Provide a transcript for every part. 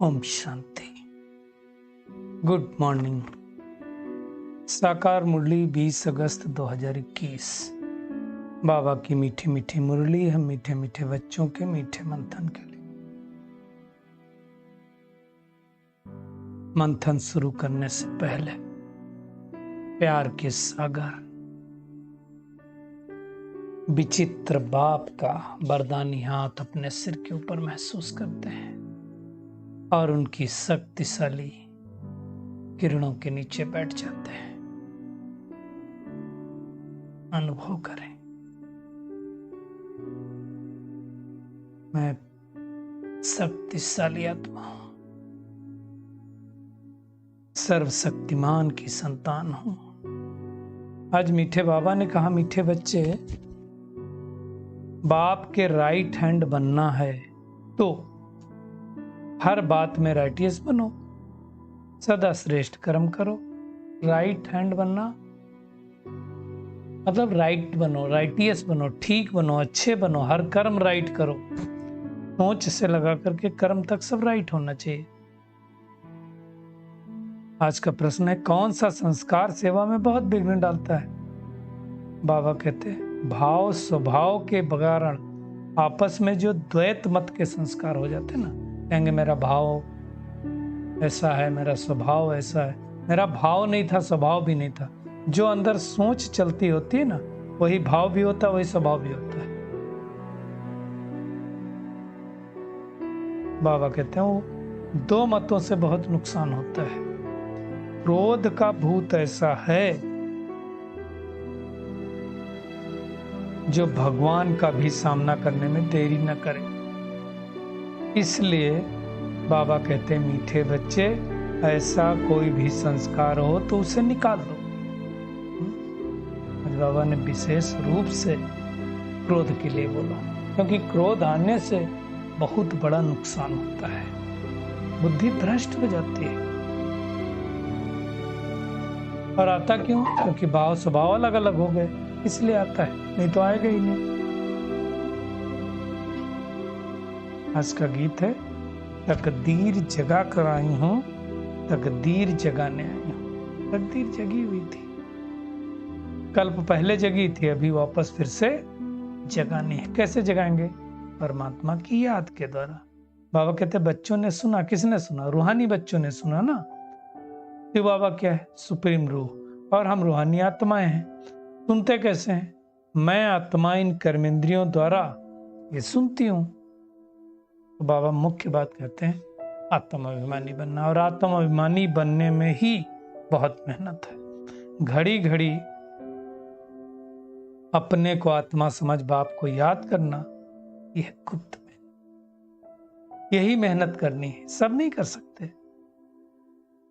Om Shanti. Good morning. साकार मुरली 20 अगस्त 2021। बाबा की मीठी मीठी मुरली है मीठे मीठे बच्चों के मीठे मंथन के लिए। मंथन शुरू करने से पहले प्यार के सागर विचित्र बाप का वरदानी हाथ अपने सिर के ऊपर महसूस करते हैं और उनकी शक्तिशाली किरणों के नीचे बैठ जाते हैं। अनुभव करें, मैं शक्तिशाली आत्मा हूं, सर्वशक्तिमान की संतान हूं। आज मीठे बाबा ने कहा, मीठे बच्चे, बाप के राइट हैंड बनना है तो हर बात में राइटियस बनो, सदा श्रेष्ठ कर्म करो। राइट हैंड बनना मतलब राइट बनो, राइटियस बनो, ठीक बनो, अच्छे बनो, हर कर्म राइट करो। सोच से लगा करके कर्म तक सब राइट होना चाहिए। आज का प्रश्न है, कौन सा संस्कार सेवा में बहुत विघ्न डालता है? बाबा कहते हैं, भाव स्वभाव के कारण आपस में जो द्वैत मत के संस्कार हो जाते हैं ना, कहेंगे मेरा भाव ऐसा है, मेरा स्वभाव ऐसा है। मेरा भाव नहीं था, स्वभाव भी नहीं था। जो अंदर सोच चलती होती है ना, वही भाव भी होता है, वही स्वभाव भी होता है। बाबा कहते हैं वो दो मतों से बहुत नुकसान होता है। क्रोध का भूत ऐसा है जो भगवान का भी सामना करने में देरी न करे। इसलिए बाबा कहते हैं, मीठे बच्चे, ऐसा कोई भी संस्कार हो तो उसे निकाल दो। आज बाबा ने विशेष रूप से क्रोध के लिए बोला, क्योंकि क्रोध आने से बहुत बड़ा नुकसान होता है। बुद्धि भ्रष्ट हो जाती है। और आता क्यों? क्योंकि भाव स्वभाव अलग अलग हो गए, इसलिए आता है, नहीं तो आएगा ही नहीं। आज का गीत है, तकदीर जगा कर आई हूं, तकदीर जगाने आई हूं। तकदीर जगी हुई थी, कल्प पहले जगी थी, अभी वापस फिर से जगानी है। कैसे जगाएंगे? परमात्मा की याद के द्वारा। बाबा कहते, बच्चों ने सुना। किसने सुना? रूहानी बच्चों ने सुना ना। शिव बाबा क्या है? सुप्रीम रूह, और हम रूहानी आत्माएं हैं। सुनते कैसे हैं? मैं आत्मा इन कर्मेंद्रियों द्वारा ये सुनती हूं। तो बाबा मुख्य बात कहते हैं, आत्माभिमानी बनना। और आत्माभिमानी बनने में ही बहुत मेहनत है। घड़ी घड़ी अपने को आत्मा समझ बाप को याद करना, यह गुप्त में यही मेहनत करनी है। सब नहीं कर सकते।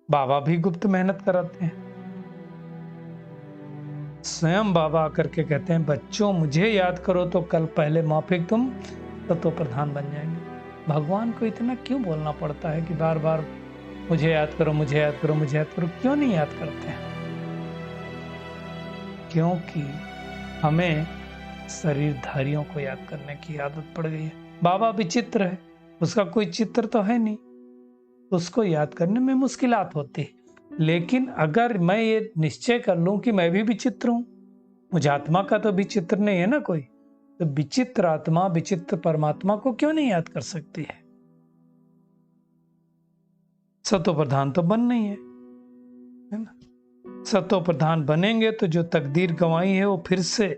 बाबा भी गुप्त मेहनत कराते हैं। स्वयं बाबा आकर के कहते हैं, बच्चों मुझे याद करो तो कल पहले माफिक तुम तत्व प्रधान बन जाएंगे। भगवान को इतना क्यों बोलना पड़ता है कि बार बार मुझे याद करो, मुझे याद करो, मुझे याद करो? क्यों नहीं याद करते हैं? क्योंकि हमें शरीरधारियों को याद करने की आदत पड़ गई है। बाबा विचित्र है, उसका कोई चित्र तो है नहीं, उसको याद करने में मुश्किलात होती है। लेकिन अगर मैं ये निश्चय कर लूं कि मैं भी विचित्र हूं, मुझे आत्मा का तो विचित्र नहीं है ना कोई, तो विचित्र आत्मा विचित्र परमात्मा को क्यों नहीं याद कर सकती है? सतो प्रधान तो बन नहीं है ना। सतो प्रधान बनेंगे तो जो तकदीर गंवाई है वो फिर से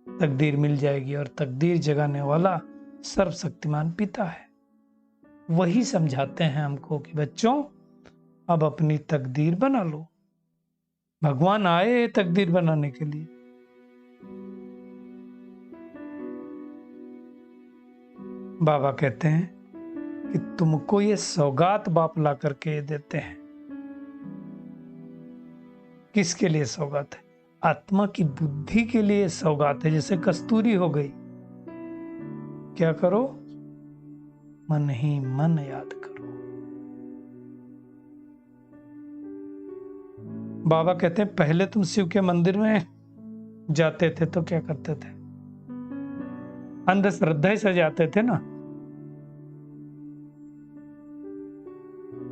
तकदीर मिल जाएगी। और तकदीर जगाने वाला सर्वशक्तिमान पिता है। वही समझाते हैं हमको कि बच्चों, अब अपनी तकदीर बना लो। भगवान आए तकदीर बनाने के लिए। बाबा कहते हैं कि तुमको ये सौगात बाप ला करके देते हैं। किसके लिए सौगात है? आत्मा की बुद्धि के लिए सौगात है। जैसे कस्तूरी हो गई, क्या करो? मन ही मन याद करो। बाबा कहते हैं, पहले तुम शिव के मंदिर में जाते थे तो क्या करते थे? अंधश्रद्धा से जाते थे ना।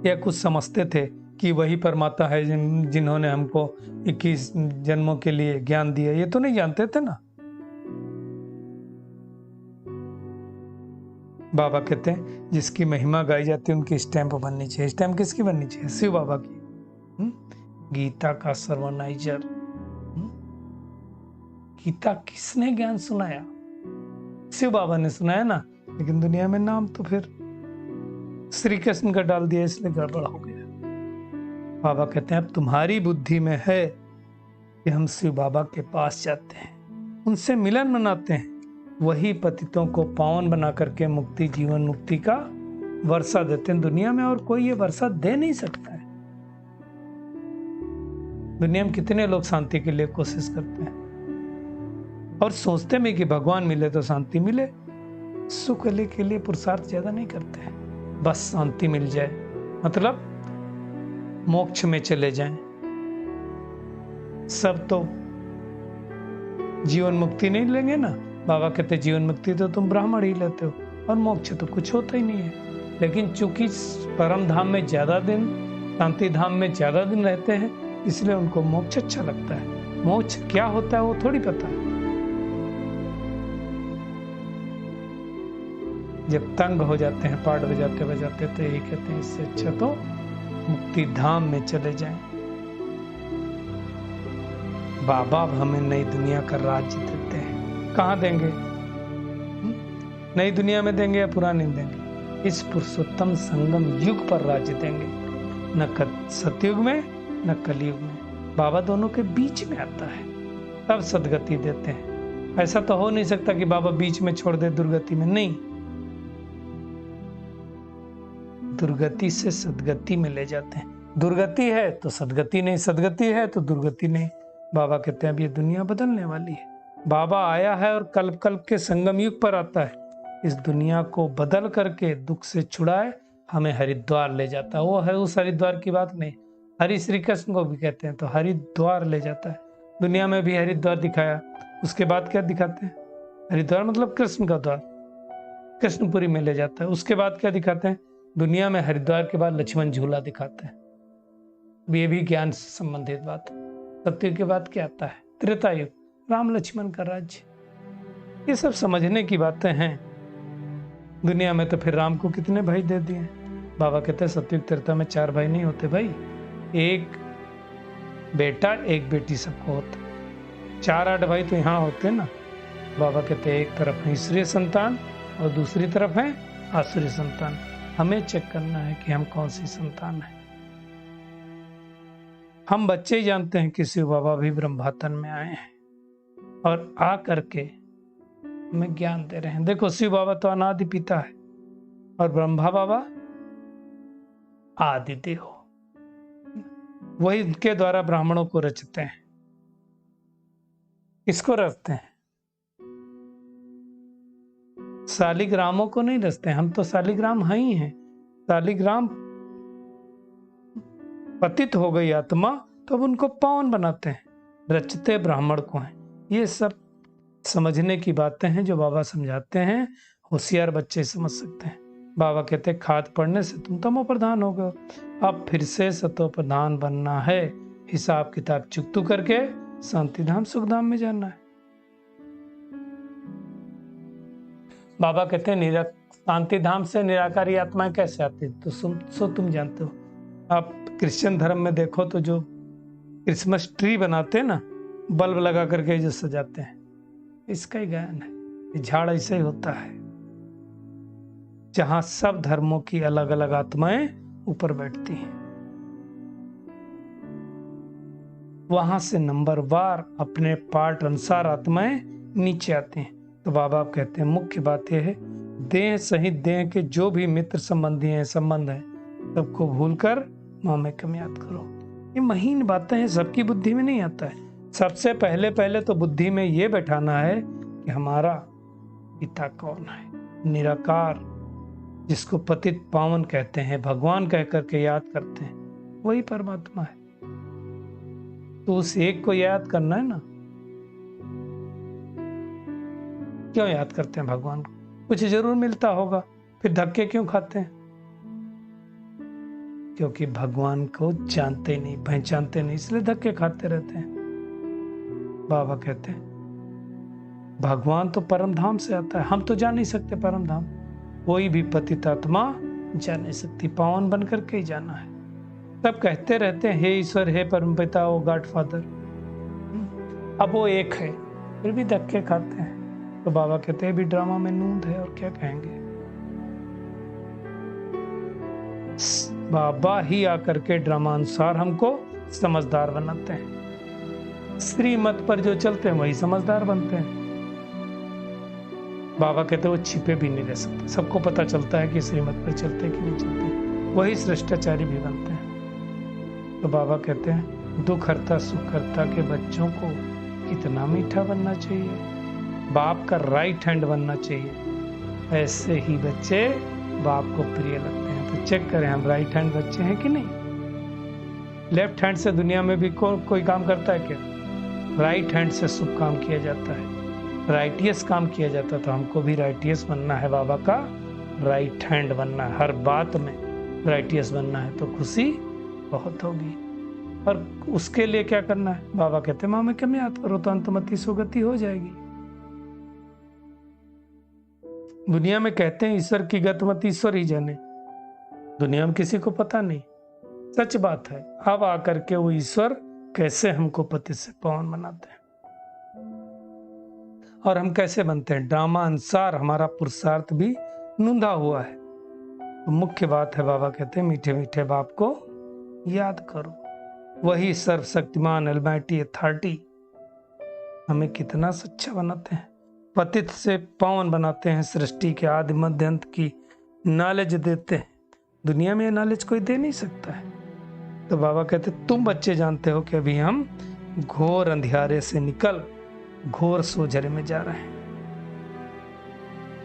या कुछ समझते थे कि वही परमात्मा है जिन्होंने हमको 21 जन्मों के लिए ज्ञान दिया, ये तो नहीं जानते थे ना। बाबा कहते हैं जिसकी महिमा गाई जाती है उनकी स्टैंप बननी चाहिए। स्टैंप किसकी बननी चाहिए? शिव बाबा की। गीता का सर्वनाइजर। गीता किसने ज्ञान सुनाया? शिव बाबा ने सुनाया ना, लेकिन दुनिया में नाम तो फिर श्री कृष्ण का डाल दिया, इसलिए गड़बड़ हो गया। बाबा कहते हैं अब तुम्हारी बुद्धि में है कि हम शिव बाबा के पास जाते हैं, उनसे मिलन मनाते हैं, वही पतितों को पावन बना करके मुक्ति, जीवन मुक्ति का वर्षा देते हैं। दुनिया में और कोई ये वर्षा दे नहीं सकता है। दुनिया में कितने लोग शांति के लिए कोशिश करते हैं और सोचते में कि भगवान मिले तो शांति मिले, सुख के लिए पुरुषार्थ ज्यादा नहीं करते हैं। बस शांति मिल जाए, मतलब मोक्ष में चले जाएं। सब तो जीवन मुक्ति नहीं लेंगे ना। बाबा कहते जीवन मुक्ति तो तुम ब्राह्मण ही लेते हो और मोक्ष तो कुछ होता ही नहीं है। लेकिन चूंकि परम धाम में ज्यादा दिन, शांति धाम में ज्यादा दिन रहते हैं, इसलिए उनको मोक्ष अच्छा लगता है। मोक्ष क्या होता है वो थोड़ी पता है। जब तंग हो जाते हैं पाठ बजाते बजाते, तो यही कहते हैं इससे अच्छा तो मुक्ति धाम में चले जाएं। बाबा हमें नई दुनिया का राज्य देते हैं। कहाँ देंगे? नई दुनिया में देंगे या पुरानी में देंगे? इस पुरुषोत्तम संगम युग पर राज्य देंगे, न सतयुग में न कलयुग में। बाबा दोनों के बीच में आता है, तब सदगति देते हैं। ऐसा तो हो नहीं सकता कि बाबा बीच में छोड़ दे दुर्गति में, नहीं। दुर्गति से सदगति में ले जाते हैं। दुर्गति है तो सदगति नहीं, सदगति है तो दुर्गति नहीं। बाबा कहते हैं अब ये दुनिया बदलने वाली है। बाबा आया है और कल्प कल्प के संगम युग पर आता है, इस दुनिया को बदल करके दुख से छुड़ाए हमें हरिद्वार ले जाता है। वो है उस हरिद्वार की बात नहीं, हरि श्री कृष्ण को भी कहते हैं, तो हरिद्वार ले जाता है। दुनिया में भी हरिद्वार दिखाया, उसके बाद क्या दिखाते हैं? हरिद्वार मतलब कृष्ण का द्वार, कृष्णपुरी में ले जाता है। उसके बाद क्या दिखाते हैं? दुनिया में हरिद्वार के बाद लक्ष्मण झूला दिखाते हैं। ये भी ज्ञान से संबंधित बात है। सत्युग के बाद क्या आता है? त्रेता युग, राम लक्ष्मण का राज्य। ये सब समझने की बातें हैं। दुनिया में तो फिर राम को कितने भाई दे दिए। बाबा कहते हैं सत्युग त्रेता में 4 भाई नहीं होते भाई, एक बेटा एक बेटी सबको होता। 4-8 भाई तो यहाँ होते ना। बाबा कहते हैं एक तरफ है ईश्वरीय संतान और दूसरी तरफ है आसुरी संतान। हमें चेक करना है कि हम कौन सी संतान है। हम बच्चे ही जानते हैं कि शिव बाबा भी ब्रह्मातन में आए हैं और आ करके हमें ज्ञान दे रहे हैं। देखो शिव बाबा तो अनादि पिता है और ब्रह्मा बाबा आदि देव, वही उनके द्वारा ब्राह्मणों को रचते हैं। किसको रचते हैं? शालिग्रामों को नहीं रचते। हम तो शालिग्राम हैं ही हैं। शालिग्राम पतित हो गई आत्मा, तो अब उनको पावन बनाते हैं, रचते ब्राह्मण को हैं। ये सब समझने की बातें हैं जो बाबा समझाते हैं, होशियार बच्चे समझ सकते हैं। बाबा कहते हैं खाद पढ़ने से तुम तमो प्रधान हो गए, अब फिर से सतो प्रधान बनना है। हिसाब किताब चुकतू करके शांति धाम सुख धाम में जाना है। बाबा कहते हैं शांति धाम से निराकारी आत्माएं कैसे आती, तो तुम जानते हो। आप क्रिश्चियन धर्म में देखो तो जो क्रिसमस ट्री बनाते हैं ना, बल्ब लगा करके जो सजाते हैं, इसका ही ज्ञान है। झाड़ ऐसे ही होता है जहां सब धर्मों की अलग अलग आत्माएं ऊपर बैठती हैं, वहां से नंबर वार अपने पार्ट अनुसार आत्माएं नीचे आती हैं। तो बाबा कहते हैं मुख्य बात यह है, देह सहित देह के जो भी मित्र संबंधी हैं, संबंध है, सबको भूलकर मामेकम याद करो। ये महीन बातें हैं, सबकी बुद्धि में नहीं आता है। सबसे पहले तो बुद्धि में ये बैठाना है कि हमारा पिता कौन है, निराकार, जिसको पतित पावन कहते हैं, भगवान कह करके याद करते हैं, वही परमात्मा है। तो उस एक को याद करना है ना। क्यों याद करते हैं भगवान को? कुछ जरूर मिलता होगा, फिर धक्के क्यों खाते हैं? क्योंकि भगवान को जानते नहीं, पहचानते नहीं, इसलिए धक्के खाते रहते हैं। बाबा कहते हैं भगवान तो परम धाम से आता है, हम तो जा नहीं सकते परम धाम। कोई भी पतित आत्मा जा नहीं सकती, पावन बन करके ही जाना है। तब कहते रहते हैं हे ईश्वर, हे परम पिता, ओ गॉड फादर। अब वो एक है, फिर भी धक्के खाते हैं। तो बाबा कहते हैं भी ड्रामा में नूंद है, और क्या कहेंगे। बाबा ही आकर के ड्रामा अनुसार हमको समझदार बनाते हैं। श्रीमत पर जो चलते हैं वही समझदार बनते हैं। बाबा कहते हैं वो छिपे भी नहीं रह सकते, सबको पता चलता है कि श्रीमत पर चलते कि नहीं चलते, वही श्रेष्ठाचारी भी बनते हैं। तो बाबा कहते हैं दुख हरता सुख हरता के बच्चों को कितना मीठा बनना चाहिए, बाप का राइट हैंड बनना चाहिए। ऐसे ही बच्चे बाप को प्रिय लगते हैं। तो चेक करें हम राइट हैंड बच्चे हैं कि नहीं। लेफ्ट हैंड से दुनिया में भी कोई काम करता है क्या? राइट हैंड से शुभ काम किया जाता है, राइटियस काम किया जाता। तो हमको भी राइटियस बनना है, बाबा का राइट हैंड बनना है, हर बात में राइटियस बनना है, तो खुशी बहुत होगी। और उसके लिए क्या करना है? बाबा कहते हैं माँ में कम याद करो तो अंतमति सुगति हो जाएगी। दुनिया में कहते हैं ईश्वर की गतिमति ईश्वर ही जाने, दुनिया में किसी को पता नहीं। सच बात है। अब आकर के वो ईश्वर कैसे हमको पति से पावन बनाते हैं, और हम कैसे बनते हैं? ड्रामा अनुसार हमारा पुरुषार्थ भी नूंदा हुआ है। तो मुख्य बात है, बाबा कहते हैं मीठे मीठे बाप को याद करो, वही सर्वशक्तिमान अलमाइटी अथॉरिटी हमें कितना सच्चा बनाते हैं, पतित से पावन बनाते हैं, सृष्टि के आदि मध्य अंत की नॉलेज देते हैं। दुनिया में नॉलेज कोई दे नहीं सकता है। तो बाबा कहते तुम बच्चे जानते हो कि अभी हम घोर अंधियारे से निकल घोर सोझरे में जा रहे हैं।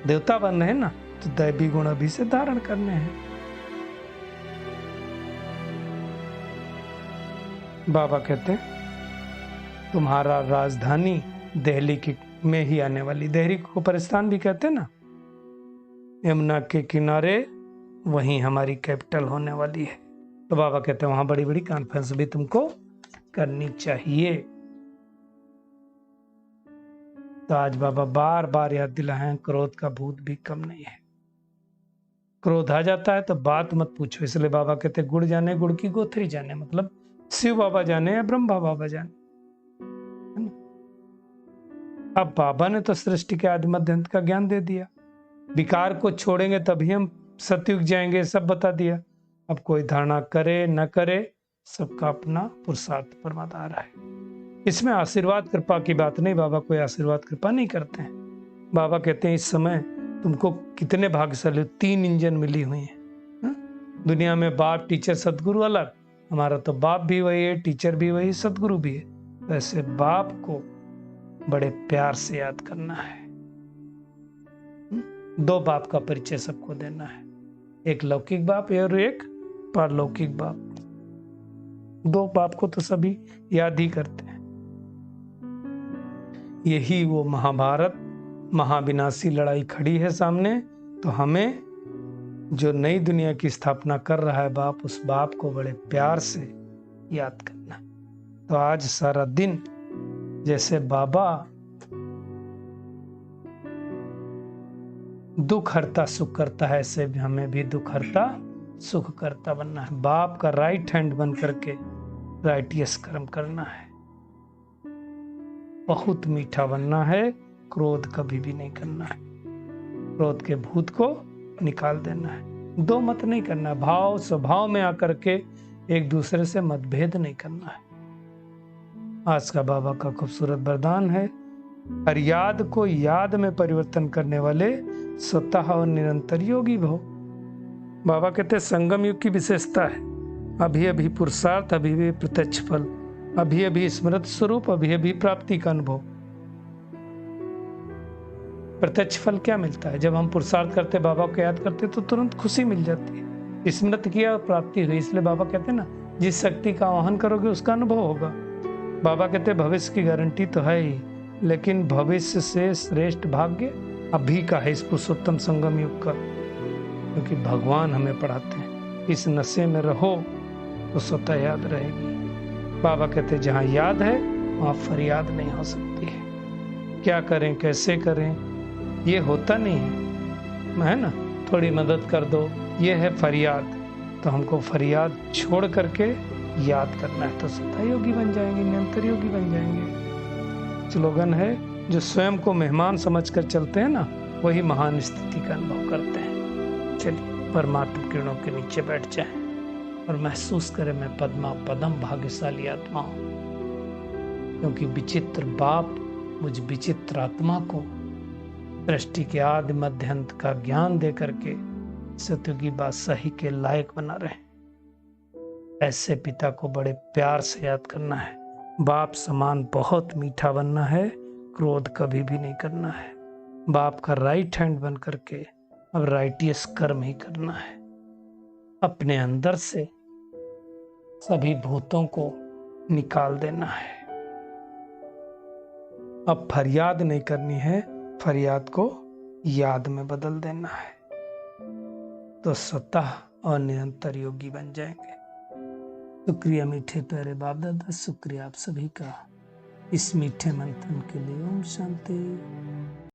देवता बन रहे हैं ना, तो दैवी गुण अभी से धारण करने हैं। बाबा कहते हैं तुम्हारा राजधानी दिल्ली की में ही आने वाली, दिल्ली को परिस्थान भी कहते हैं ना, यमुना के किनारे वहीं हमारी कैपिटल होने वाली है। तो बाबा कहते हैं वहां बड़ी बड़ी कॉन्फ्रेंस भी तुमको करनी चाहिए। तो आज बाबा बार बार याद दिलाएं क्रोध का भूत भी कम नहीं है। क्रोध आ जाता है तो बात मत पूछो, इसलिए बाबा कहते गुड़ जाने गुड़ की गोथरी जाने, मतलब शिव बाबा जाने या ब्रह्मा बाबा जाने। अब बाबा ने तो सृष्टि के आदि मध्य अंत का ज्ञान दे दिया, विकार को छोड़ेंगे तभी हम सतयुग जाएंगे, सब बता दिया। अब कोई धारणा करे न करे, सबका अपना पुरुषार्थ परमात्मा आ रहा है। इसमें आशीर्वाद कृपा की बात नहीं, बाबा कोई आशीर्वाद कृपा नहीं करते हैं। बाबा कहते हैं इस समय तुमको कितने भाग्यशाली, 3 इंजन मिली हुई हैं दुनिया में, बाप टीचर सदगुरु अलग। हमारा तो बाप भी वही है, टीचर भी वही, सदगुरु भी है। वैसे बाप को बड़े प्यार से याद करना है। 2 बाप का परिचय सबको देना है, एक लौकिक बाप और एक पारलौकिक बाप। 2 बाप को तो सभी याद ही करते हैं। यही वो महाभारत महाविनाशी लड़ाई खड़ी है सामने। तो हमें जो नई दुनिया की स्थापना कर रहा है बाप, उस बाप को बड़े प्यार से याद करना। तो आज सारा दिन जैसे बाबा दुख हरता सुख करता है, ऐसे भी हमें भी दुख हरता सुख करता बनना है। बाप का राइट हैंड बन करके राइटियस कर्म करना है, बहुत मीठा बनना है, क्रोध कभी भी नहीं करना है, क्रोध के भूत को निकाल देना है, 2 मत नहीं करना, भाव स्वभाव में आकर के एक दूसरे से मतभेद नहीं करना है। आज का बाबा का खूबसूरत वरदान है, हर याद को याद में परिवर्तन करने वाले स्वतः और निरंतर योगी भव। बाबा कहते हैं संगम युग की विशेषता है अभी अभी पुरुषार्थ, अभी अभी प्रत्यक्ष फल, अभी अभी स्मृत स्वरूप, अभी अभी प्राप्ति का अनुभव। प्रत्यक्ष फल क्या मिलता है? जब हम पुरुषार्थ करते, बाबा को याद करते, तो तुरंत खुशी मिल जाती है, स्मृत किया और प्राप्ति हुई। इसलिए बाबा कहते हैं ना, जिस शक्ति का आह्वान करोगे उसका अनुभव होगा। बाबा कहते हैं भविष्य की गारंटी तो है ही, लेकिन भविष्य से श्रेष्ठ भाग्य अभी का है, इस पुरुषोत्तम संगम युग का, क्योंकि भगवान हमें पढ़ाते हैं। इस नशे में रहो तो स्वतः याद रहेगी। बाबा कहते जहाँ याद है वहाँ फरियाद नहीं हो सकती है। क्या करें, कैसे करें, ये होता नहीं है ना। थोड़ी मदद कर दो, ये है फरियाद। तो हमको फरियाद छोड़ करके याद करना है, तो स्वतः योगी बन जाएंगे, निरंतर योगी बन जाएंगे। स्लोगन है, जो स्वयं को मेहमान समझकर चलते हैं ना, वही महान स्थिति का अनुभव करते हैं। चलिए परमात्मा किरणों के नीचे बैठ जाएं और महसूस करें मैं पद्मा पदम भाग्यशाली आत्मा हूं, क्योंकि विचित्र बाप मुझ विचित्र आत्मा को सृष्टि के आदि मध्य अंत का ज्ञान दे करके सत्य की बादशाही के लायक बना रहे। ऐसे पिता को बड़े प्यार से याद करना है। बाप समान बहुत मीठा बनना है, क्रोध कभी भी नहीं करना है। बाप का राइट हैंड बन करके अब राइटियस कर्म ही करना है। अपने अंदर से सभी भूतों को निकाल देना है। अब फरियाद नहीं करनी है, फरियाद को याद में बदल देना है, तो स्वतः और निरंतर योगी बन जाएंगे। शुक्रिया मीठे प्यारे बाप दादा, शुक्रिया आप सभी का इस मीठे मंथन के लिए। ओम शांति।